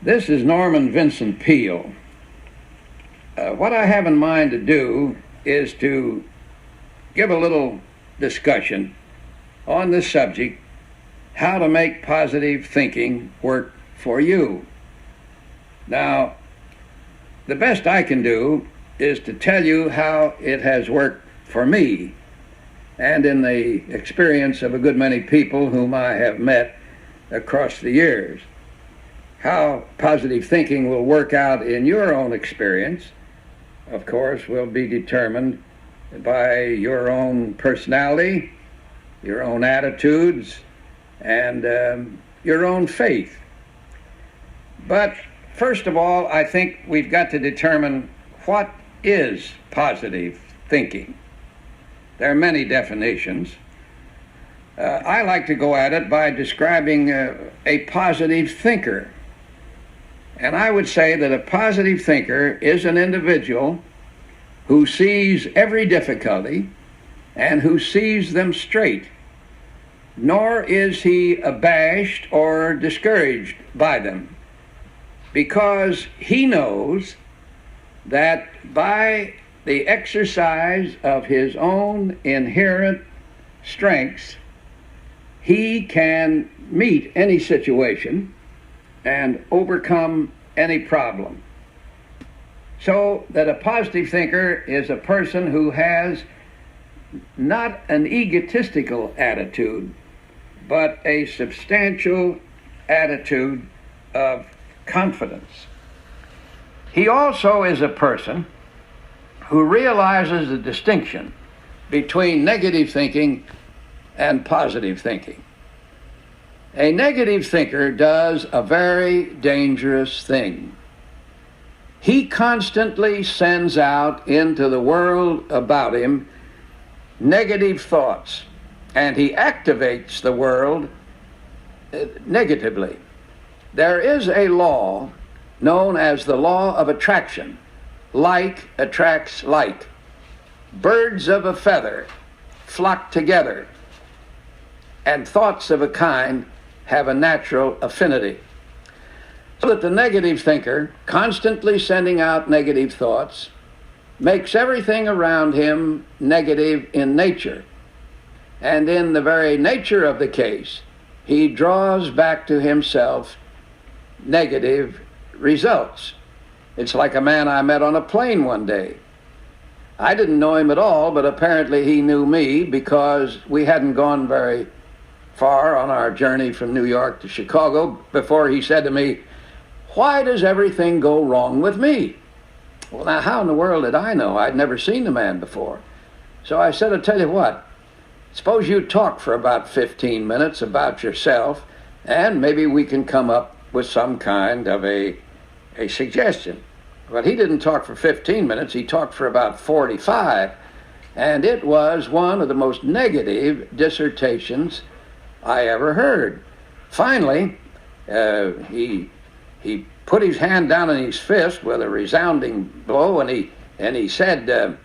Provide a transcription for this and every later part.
This is Norman Vincent Peale. What I have in mind to do is to give a little discussion on this subject, how to make positive thinking work for you. Now, the best I can do is to tell you how it has worked for me and in the experience of a good many people whom I have met across the years. How positive thinking will work out in your own experience, of course, will be determined by your own personality, your own attitudes, and your own faith. But first of all, I think we've got to determine what is positive thinking. There are many definitions. I like to go at it by describing a positive thinker. And I would say that a positive thinker is an individual who sees every difficulty and who sees them straight, nor is he abashed or discouraged by them, because he knows that by the exercise of his own inherent strengths, he can meet any situation and overcome any problem. So that a positive thinker is a person who has not an egotistical attitude, but a substantial attitude of confidence. He also is a person who realizes the distinction between negative thinking and positive thinking. A negative thinker does a very dangerous thing. He constantly sends out into the world about him negative thoughts, and he activates the world negatively. There is a law known as the law of attraction. Like attracts like. Birds of a feather flock together, and thoughts of a kind have a natural affinity. So that the negative thinker, constantly sending out negative thoughts, makes everything around him negative in nature. And in the very nature of the case, he draws back to himself negative results. It's like a man I met on a plane one day. I didn't know him at all, but apparently he knew me because we hadn't gone very far on our journey from New York to Chicago before he said to me, "Why does everything go wrong with me?" Well, now, how in the world did I know? I'd never seen the man before. So I said, I'll tell you what, suppose you talk for about 15 minutes about yourself, and maybe we can come up with some kind of a suggestion. But he didn't talk for 15 minutes, he talked for about 45, and it was one of the most negative dissertations I ever heard. Finally, he put his hand down in his fist with a resounding blow, and he said,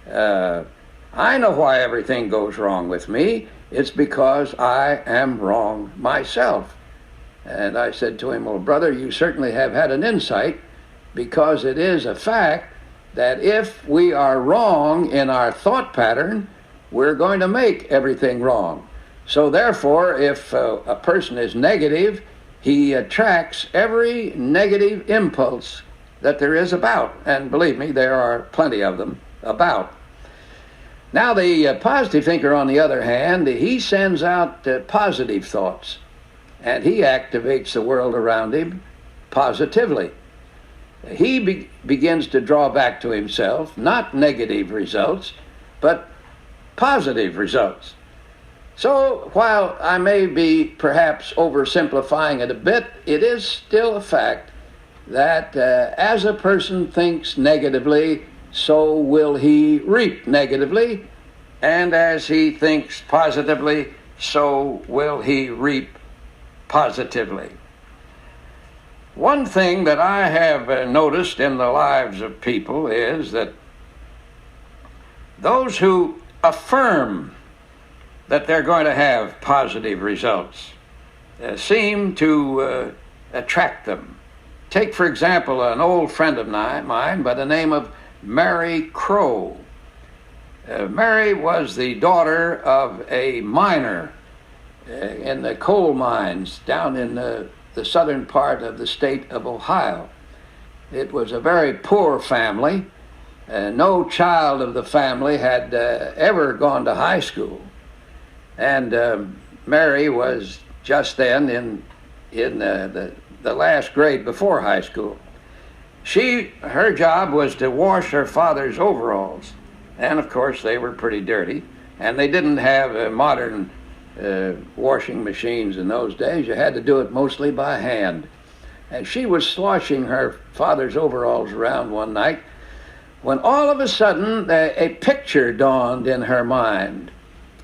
"I know why everything goes wrong with me. It's because I am wrong myself." And I said to him, "Well, brother, you certainly have had an insight, because it is a fact that if we are wrong in our thought pattern, we're going to make everything wrong. So therefore, if a person is negative, he attracts every negative impulse that there is about. And believe me, there are plenty of them about. Now, the positive thinker, on the other hand, he sends out positive thoughts, and he activates the world around him positively. He begins to draw back to himself not negative results, but positive results. So while I may be perhaps oversimplifying it a bit, it is still a fact that as a person thinks negatively, so will he reap negatively, and as he thinks positively, so will he reap positively. One thing that I have noticed in the lives of people is that those who affirm that they're going to have positive results seem to attract them. Take, for example, an old friend of mine by the name of Mary Crow. Mary was the daughter of a miner in the coal mines down in the southern part of the state of Ohio. It was a very poor family. No child of the family had ever gone to high school. And Mary was just then in the last grade before high school. Her job was to wash her father's overalls. And of course they were pretty dirty. And they didn't have modern washing machines in those days. You had to do it mostly by hand. And she was sloshing her father's overalls around one night when all of a sudden a picture dawned in her mind.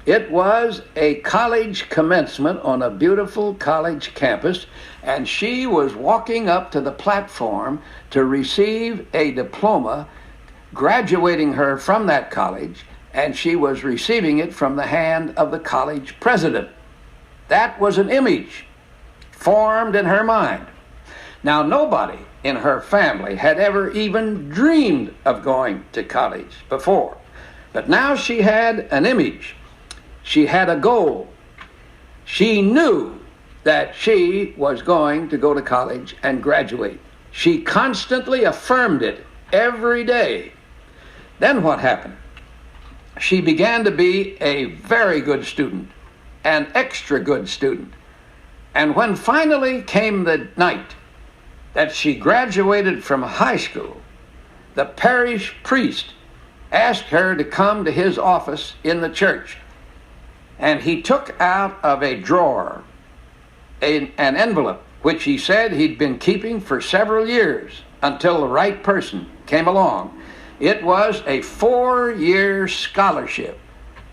It was a college commencement on a beautiful college campus, and she was walking up to the platform to receive a diploma, graduating her from that college, and she was receiving it from the hand of the college president. That was an image formed in her mind. Now, nobody in her family had ever even dreamed of going to college before, but now she had an image. She had a goal. She knew that she was going to go to college and graduate. She constantly affirmed it every day. Then what happened? She began to be a very good student, an extra good student. And when finally came the night that she graduated from high school, the parish priest asked her to come to his office in the church. And he took out of a drawer an envelope, which he said he'd been keeping for several years until the right person came along. It was a 4-year scholarship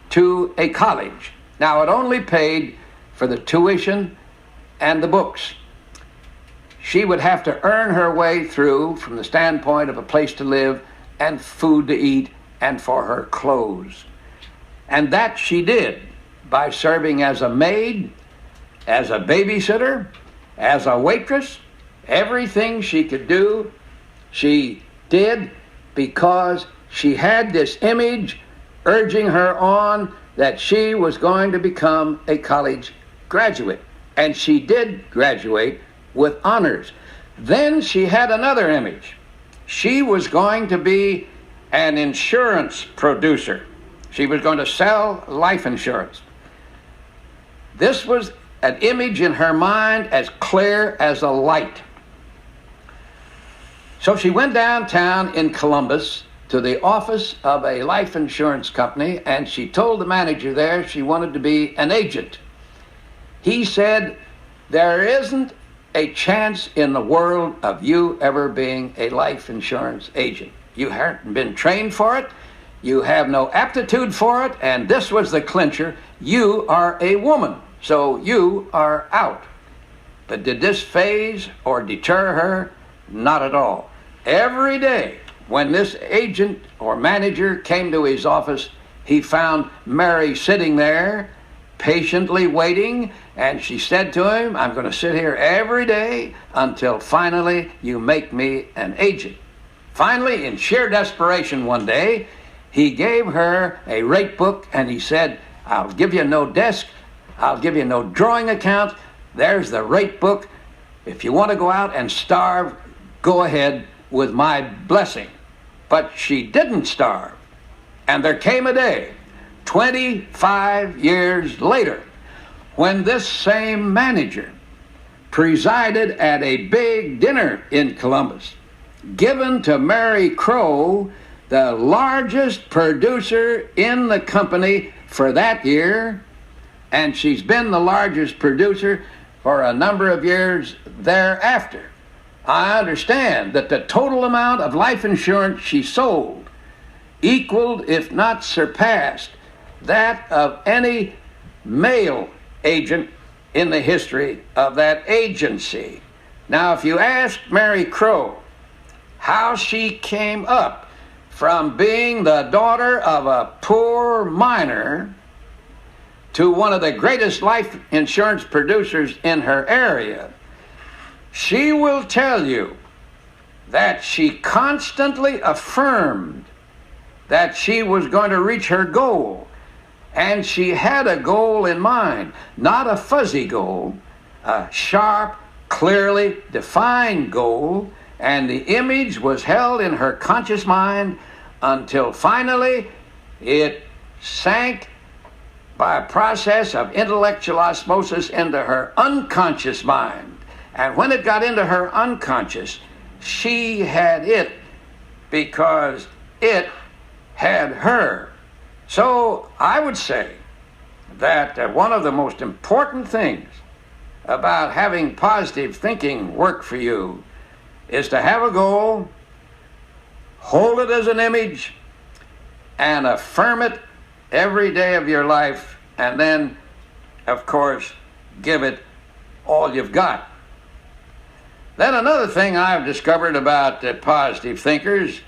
to a college. Now, it only paid for the tuition and the books. She would have to earn her way through from the standpoint of a place to live and food to eat and for her clothes. And that she did by serving as a maid, as a babysitter, as a waitress. Everything she could do, she did because she had this image urging her on that she was going to become a college graduate. And she did graduate with honors. Then she had another image. She was going to be an insurance producer. She was going to sell life insurance. This was an image in her mind as clear as a light. So she went downtown in Columbus to the office of a life insurance company, and she told the manager there she wanted to be an agent. He said, "There isn't a chance in the world of you ever being a life insurance agent. You haven't been trained for it. You have no aptitude for it, and this was the clincher. You are a woman, so you are out." But did this faze or deter her? Not at all. Every day when this agent or manager came to his office, he found Mary sitting there patiently waiting, and she said to him, "I'm going to sit here every day until finally you make me an agent." Finally, in sheer desperation one day, he gave her a rate book and he said, "I'll give you no desk, I'll give you no drawing account. There's the rate book. If you want to go out and starve, go ahead with my blessing." But she didn't starve. And there came a day, 25 years later, when this same manager presided at a big dinner in Columbus, given to Mary Crow, the largest producer in the company for that year, and she's been the largest producer for a number of years thereafter. I understand that the total amount of life insurance she sold equaled, if not surpassed, that of any male agent in the history of that agency. Now, if you ask Mary Crow how she came up from being the daughter of a poor miner to one of the greatest life insurance producers in her area, she will tell you that she constantly affirmed that she was going to reach her goal. And she had a goal in mind, not a fuzzy goal, a sharp, clearly defined goal, and the image was held in her conscious mind until finally it sank by a process of intellectual osmosis into her unconscious mind. And when it got into her unconscious, she had it because it had her. So I would say that one of the most important things about having positive thinking work for you is to have a goal, hold it as an image, and affirm it every day of your life, and then, of course, give it all you've got. Then another thing I've discovered about positive thinkers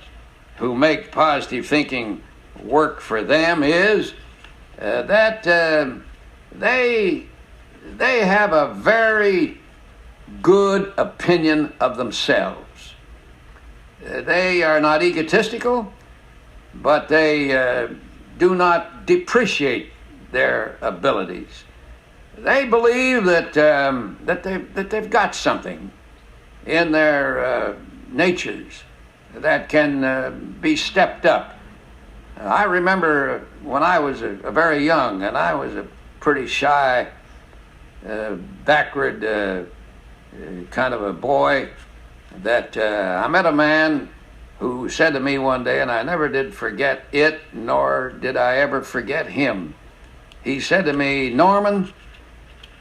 who make positive thinking work for them is that they have a very good opinion of themselves. They are not egotistical, but they do not depreciate their abilities. They believe that they've got something in their natures that can be stepped up. I remember when I was a very young, and I was a pretty shy, backward kind of a boy, that I met a man who said to me one day, and I never did forget it, nor did I ever forget him. He said to me, "Norman,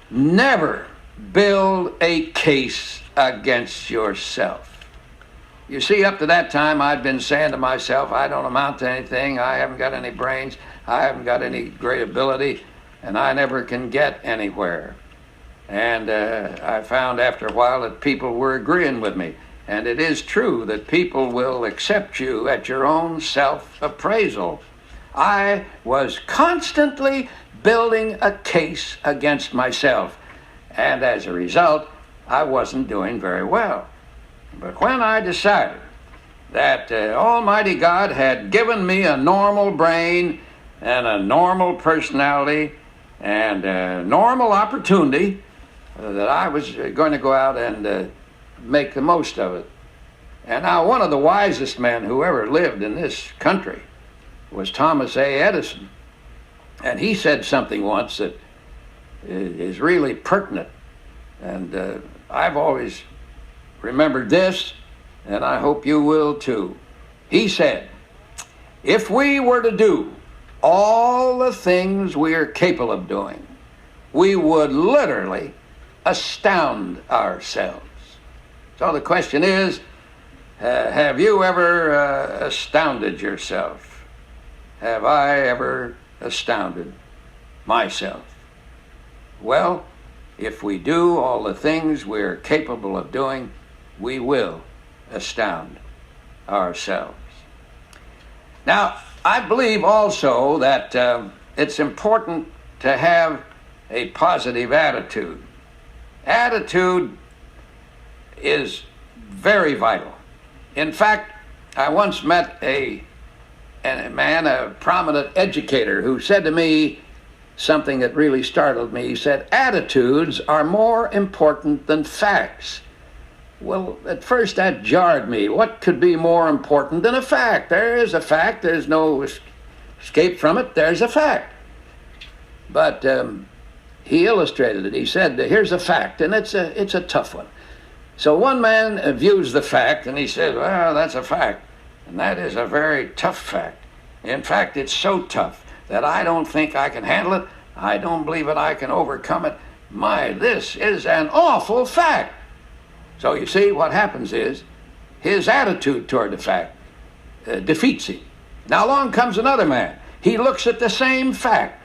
never build a case against yourself." You see, up to that time, I'd been saying to myself, I don't amount to anything, I haven't got any brains, I haven't got any great ability, and I never can get anywhere. And I found after a while that people were agreeing with me. And it is true that people will accept you at your own self-appraisal. I was constantly building a case against myself, and as a result, I wasn't doing very well. But when I decided that Almighty God had given me a normal brain and a normal personality and a normal opportunity, that I was going to go out and make the most of it. And now one of the wisest men who ever lived in this country was Thomas A. Edison. And he said something once that is really pertinent. And I've always remembered this, and I hope you will too. He said, "If we were to do all the things we are capable of doing, we would literally astound ourselves." So the question is, have you ever astounded yourself? Have I ever astounded myself? Well, if we do all the things we're capable of doing, we will astound ourselves. Now, I believe also that it's important to have a positive attitude. Attitude is very vital. In fact, I once met a man, a prominent educator, who said to me something that really startled me. He said, "Attitudes are more important than facts." Well, at first that jarred me. What could be more important than a fact? There is a fact. There's no escape from it. There's a fact. But he illustrated it. He said, "Here's a fact," and it's a tough one. So one man views the fact, and he says, "Well, that's a fact, and that is a very tough fact. In fact, it's so tough that I don't think I can handle it. I don't believe that I can overcome it. My, this is an awful fact." So you see, what happens is his attitude toward the fact defeats him. Now along comes another man. He looks at the same fact,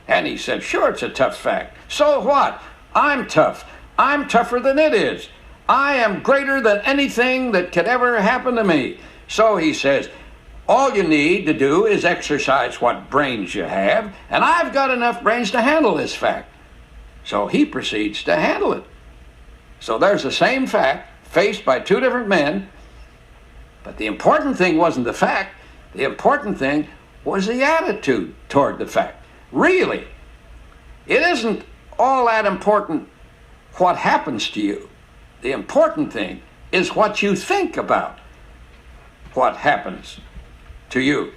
and he says, "Sure, it's a tough fact. So what? I'm tough. I'm tougher than it is. I am greater than anything that could ever happen to me." So he says, "All you need to do is exercise what brains you have, and I've got enough brains to handle this fact." So he proceeds to handle it. So there's the same fact faced by two different men, But the important thing wasn't the fact. The important thing was the attitude toward the fact. Really, it isn't all that important what happens to you. The important thing is what you think about what happens to you.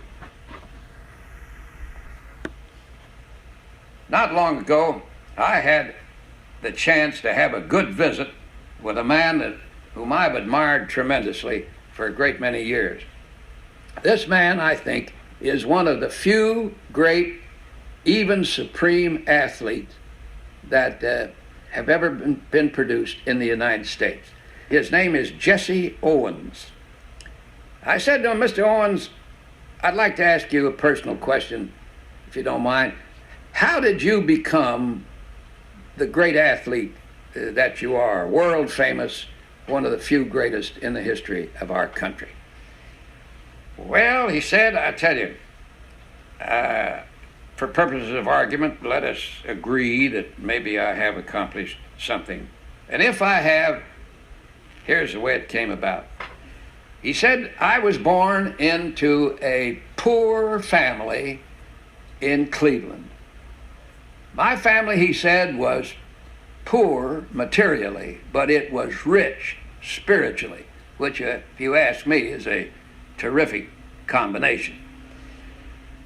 Not long ago, I had the chance to have a good visit with a man whom I've admired tremendously for a great many years. This man, I think, is one of the few great, even supreme athletes that have ever been produced in the United States. His name is Jesse Owens. I said to him, Mr. Owens, I'd like to ask you a personal question, if you don't mind. How did you become the great athlete that you are, world famous, one of the few greatest in the history of our country? Well, he said, I tell you, for purposes of argument, let us agree that maybe I have accomplished something. And if I have, here's the way it came about. He said, I was born into a poor family in Cleveland. My family, he said, was poor materially, but it was rich spiritually, which, if you ask me, is a terrific combination.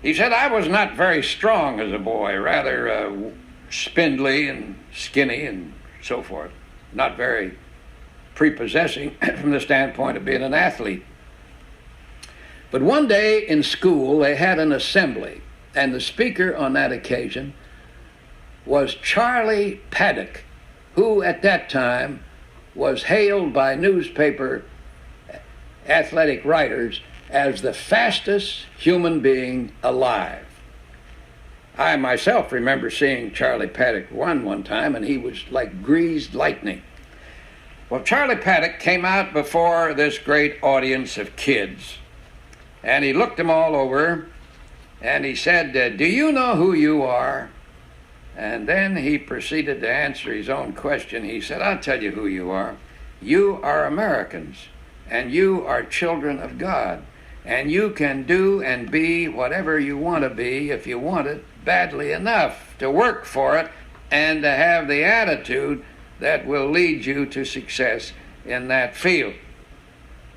He said, I was not very strong as a boy, rather spindly and skinny and so forth, not very prepossessing from the standpoint of being an athlete. But one day in school, they had an assembly, and the speaker on that occasion was Charlie Paddock, who at that time was hailed by newspaper athletic writers as the fastest human being alive. I myself remember seeing Charlie Paddock run one time, and he was like greased lightning. Well, Charlie Paddock came out before this great audience of kids, and he looked them all over, and he said, do you know who you are? And then he proceeded to answer his own question. He said, I'll tell you who you are. You are Americans, and you are children of God, and you can do and be whatever you want to be if you want it badly enough to work for it and to have the attitude that will lead you to success in that field.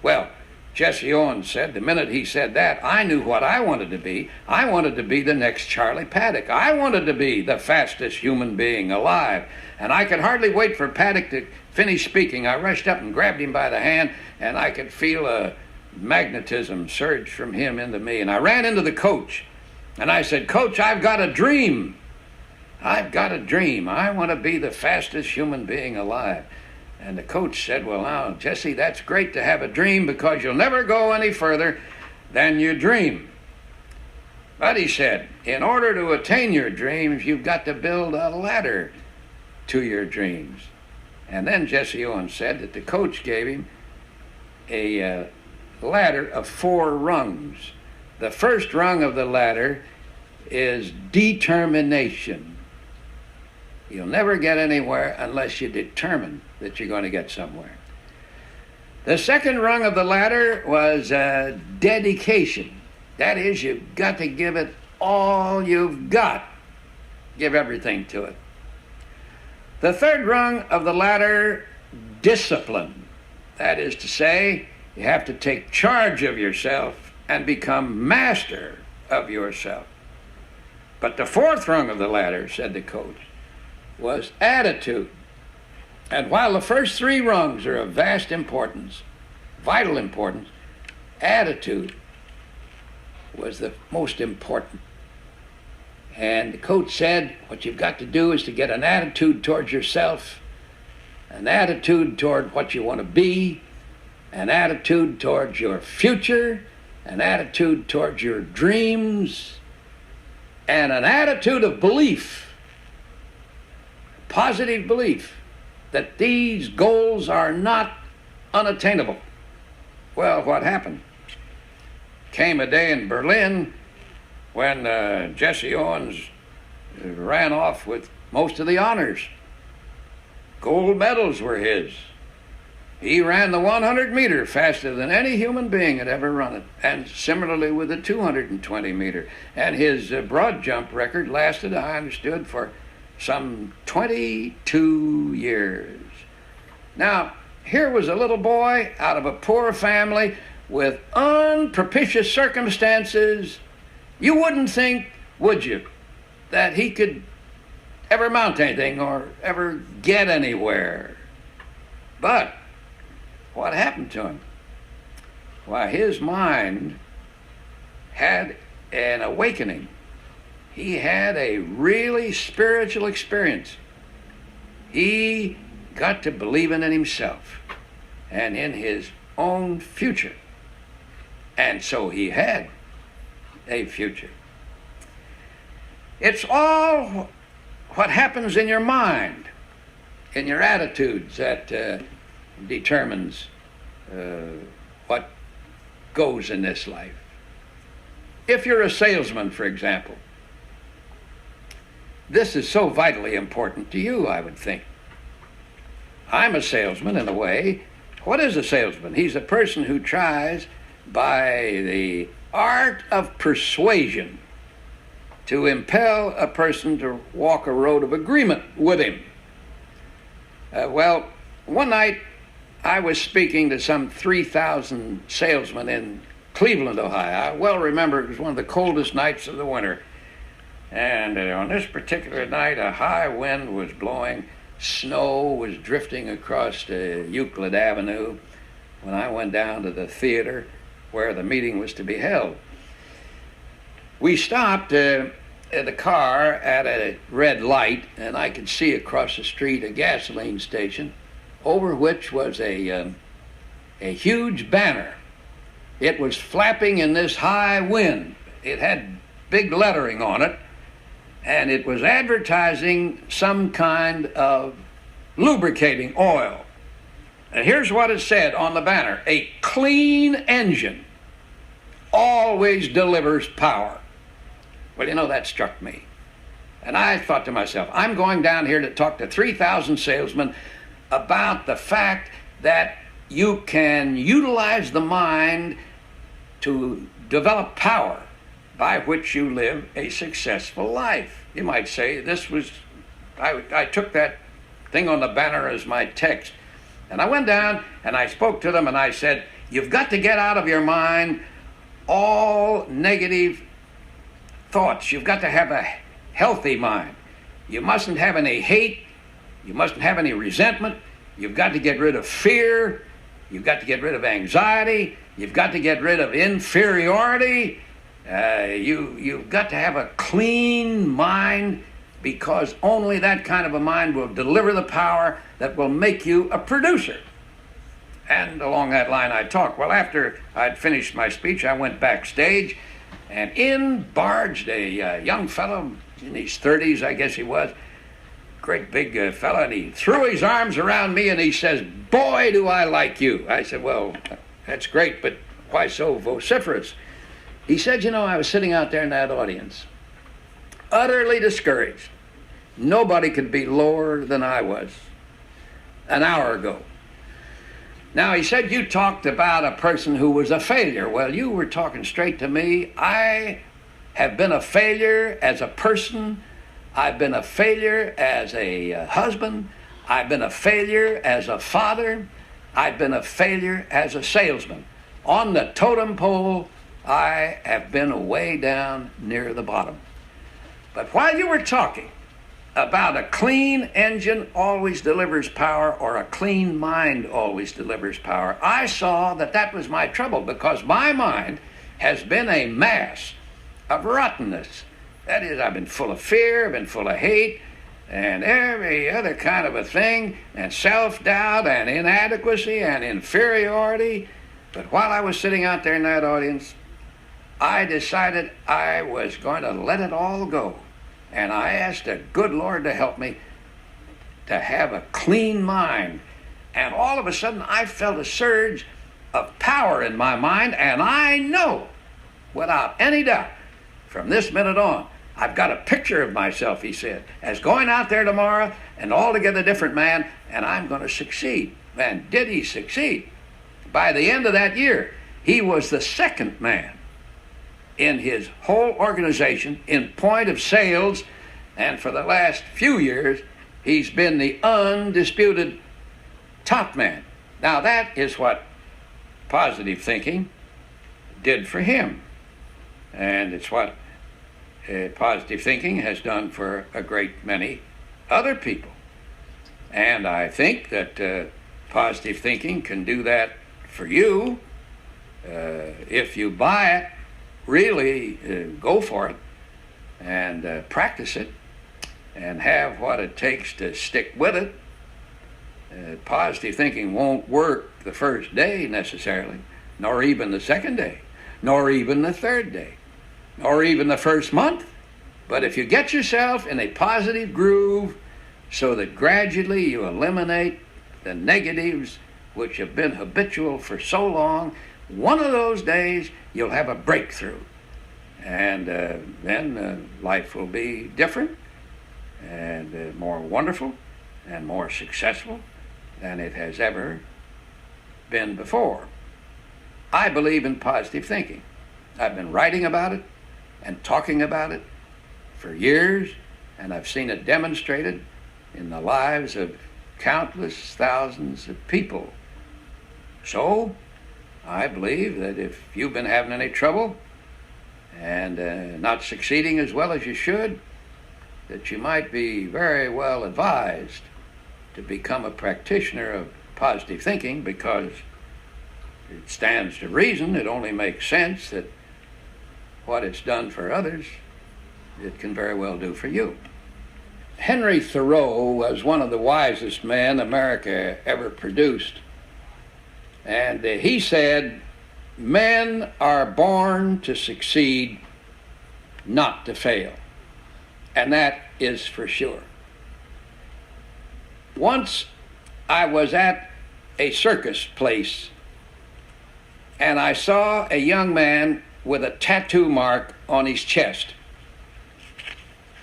Well, Jesse Owens said, the minute he said that, I knew what I wanted to be. I wanted to be the next Charlie Paddock. I wanted to be the fastest human being alive. And I could hardly wait for Paddock to finish speaking. I rushed up and grabbed him by the hand, and I could feel a magnetism surge from him into me. And I ran into the coach, and I said, Coach, I've got a dream. I've got a dream. I want to be the fastest human being alive. And the coach said, well, now, Jesse, that's great to have a dream because you'll never go any further than you dream. But he said, in order to attain your dreams, you've got to build a ladder to your dreams. And then Jesse Owens said that the coach gave him a ladder of 4 rungs. The first rung of the ladder is determination. You'll never get anywhere unless you determine that you're going to get somewhere. The second rung of the ladder was dedication. That is, you've got to give it all you've got. Give everything to it. The third rung of the ladder, discipline. That is to say, you have to take charge of yourself and become master of yourself. But the fourth rung of the ladder, said the coach, was attitude. And while the first 3 rungs are of vast importance, vital importance, attitude was the most important. And the coach said, what you've got to do is to get an attitude towards yourself, an attitude toward what you want to be, an attitude towards your future, an attitude towards your dreams, and an attitude of belief, positive belief that these goals are not unattainable. Well, what happened? Came a day in Berlin when Jesse Owens ran off with most of the honors. Gold medals were his. He ran the 100-meter faster than any human being had ever run it, and similarly with the 220-meter. And his broad jump record lasted, I understood, for some 22 years. Now, here was a little boy out of a poor family with unpropitious circumstances. You wouldn't think, would you, that he could ever mount anything or ever get anywhere. But what happened to him? Why, his mind had an awakening. He had a really spiritual experience. He got to believing in himself and in his own future. And so he had a future. It's all what happens in your mind, in your attitudes, that determines what goes in this life. If you're a salesman, for example, this is so vitally important to you, I would think. I'm a salesman in a way. What is a salesman? He's a person who tries by the art of persuasion to impel a person to walk a road of agreement with him. Well, one night I was speaking to some 3,000 salesmen in Cleveland, Ohio. I well remember it was one of the coldest nights of the winter. And on this particular night, a high wind was blowing. Snow was drifting across Euclid Avenue when I went down to the theater where the meeting was to be held. We stopped in the car at a red light, and I could see across the street a gasoline station over which was a huge banner. It was flapping in this high wind. It had big lettering on it, and it was advertising some kind of lubricating oil. And here's what it said on the banner: a clean engine always delivers power. Well, you know, that struck me. And I thought to myself, I'm going down here to talk to 3,000 salesmen about the fact that you can utilize the mind to develop power by which you live a successful life. You might say I took that thing on the banner as my text. And I went down and I spoke to them and I said, you've got to get out of your mind all negative thoughts. You've got to have a healthy mind. You mustn't have any hate. You mustn't have any resentment. You've got to get rid of fear. You've got to get rid of anxiety. You've got to get rid of inferiority. You've got to have a clean mind, because only that kind of a mind will deliver the power that will make you a producer. And along that line I talked. Well, after I'd finished my speech, I went backstage, and in barged a young fellow in his 30s, I guess he was, great big fellow, and he threw his arms around me and he says, boy, do I like you. I said, well, that's great, but why so vociferous? He said, you know, I was sitting out there in that audience, utterly discouraged. Nobody could be lower than I was an hour ago. Now, he said, you talked about a person who was a failure. Well, you were talking straight to me. I have been a failure as a person. I've been a failure as a husband. I've been a failure as a father. I've been a failure as a salesman. On the totem pole, I have been way down near the bottom. But while you were talking about a clean engine always delivers power, or a clean mind always delivers power, I saw that that was my trouble, because my mind has been a mass of rottenness. That is, I've been full of fear, I've been full of hate, and every other kind of a thing, and self-doubt, and inadequacy, and inferiority. But while I was sitting out there in that audience, I decided I was going to let it all go. And I asked the good Lord to help me to have a clean mind. And all of a sudden, I felt a surge of power in my mind, and I know, without any doubt, from this minute on, I've got a picture of myself, he said, as going out there tomorrow, an altogether different man, and I'm going to succeed. Man, did he succeed. By the end of that year, he was the second man in his whole organization in point of sales, and for the last few years, he's been the undisputed top man. Now that is what positive thinking did for him, and it's what positive thinking has done for a great many other people. And I think that positive thinking can do that for you if you buy it. Really go for it and practice it and have what it takes to stick with it. Positive thinking won't work the first day necessarily, nor even the second day, nor even the third day, nor even the first month. But if you get yourself in a positive groove so that gradually you eliminate the negatives which have been habitual for so long, one of those days you'll have a breakthrough. And then life will be different and more wonderful and more successful than it has ever been before. I believe in positive thinking. I've been writing about it and talking about it for years, and I've seen it demonstrated in the lives of countless thousands of people. So I believe that if you've been having any trouble and not succeeding as well as you should, that you might be very well advised to become a practitioner of positive thinking, because it stands to reason, it only makes sense that what it's done for others, it can very well do for you. Henry Thoreau was one of the wisest men America ever produced. And he said, "Men are born to succeed, not to fail." And that is for sure. Once I was at a circus place and I saw a young man with a tattoo mark on his chest.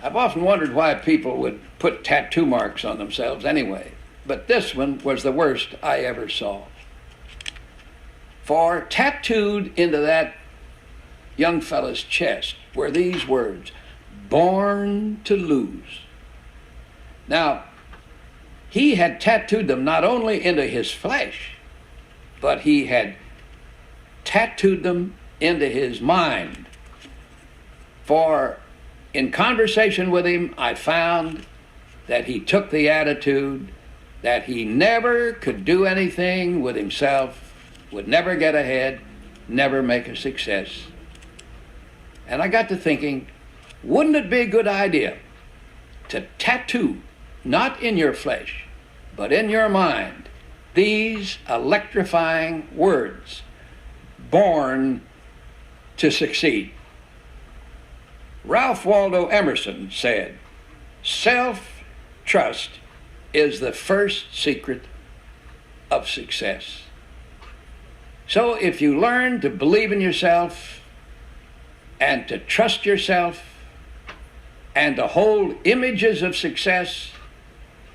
I've often wondered why people would put tattoo marks on themselves anyway, but this one was the worst I ever saw. For tattooed into that young fellow's chest were these words, "Born to lose." Now, he had tattooed them not only into his flesh, but he had tattooed them into his mind. For in conversation with him, I found that he took the attitude that he never could do anything with himself, would never get ahead, never make a success. And I got to thinking, wouldn't it be a good idea to tattoo, not in your flesh, but in your mind, these electrifying words, "Born to succeed"? Ralph Waldo Emerson said, "Self-trust is the first secret of success." So if you learn to believe in yourself and to trust yourself and to hold images of success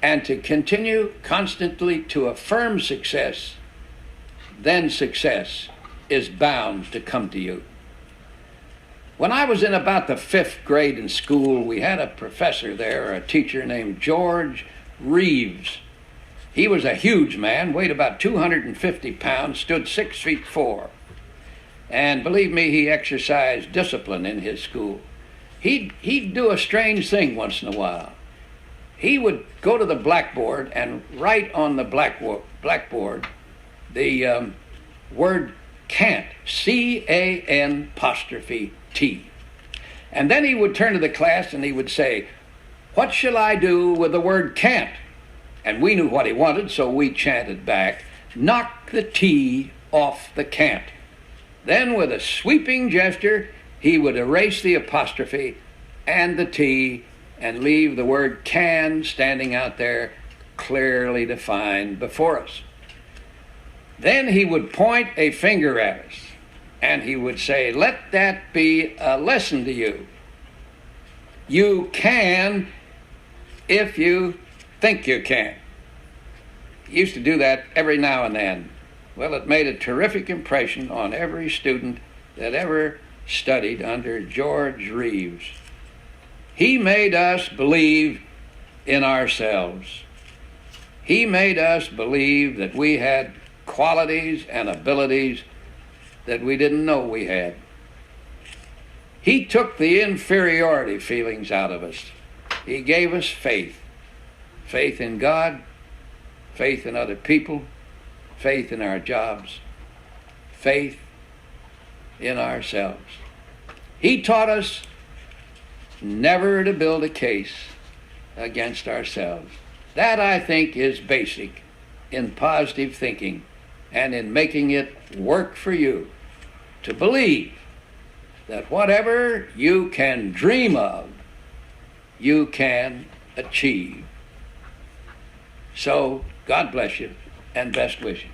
and to continue constantly to affirm success, then success is bound to come to you. When I was in about the 5th grade in school, we had a professor there, a teacher named George Reeves. He was a huge man, weighed about 250 pounds, stood 6 feet 4. And believe me, he exercised discipline in his school. He'd do a strange thing once in a while. He would go to the blackboard and write on the blackboard the word can't, C-A-N apostrophe T. And then he would turn to the class and he would say, "What shall I do with the word can't?" And we knew what he wanted, so we chanted back, "Knock the T off the can't." Then with a sweeping gesture, he would erase the apostrophe and the T and leave the word can standing out there clearly defined before us. Then he would point a finger at us and he would say, "Let that be a lesson to you. You can if you think you can." used to do that every now and then. Well, it made a terrific impression on every student that ever studied under George Reeves. He made us believe in ourselves. He made us believe that we had qualities and abilities that we didn't know we had. He took the inferiority feelings out of us. He gave us faith. Faith in God, faith in other people, faith in our jobs, faith in ourselves. He taught us never to build a case against ourselves. That, I think, is basic in positive thinking and in making it work for you, to believe that whatever you can dream of, you can achieve. So, God bless you, and best wishes.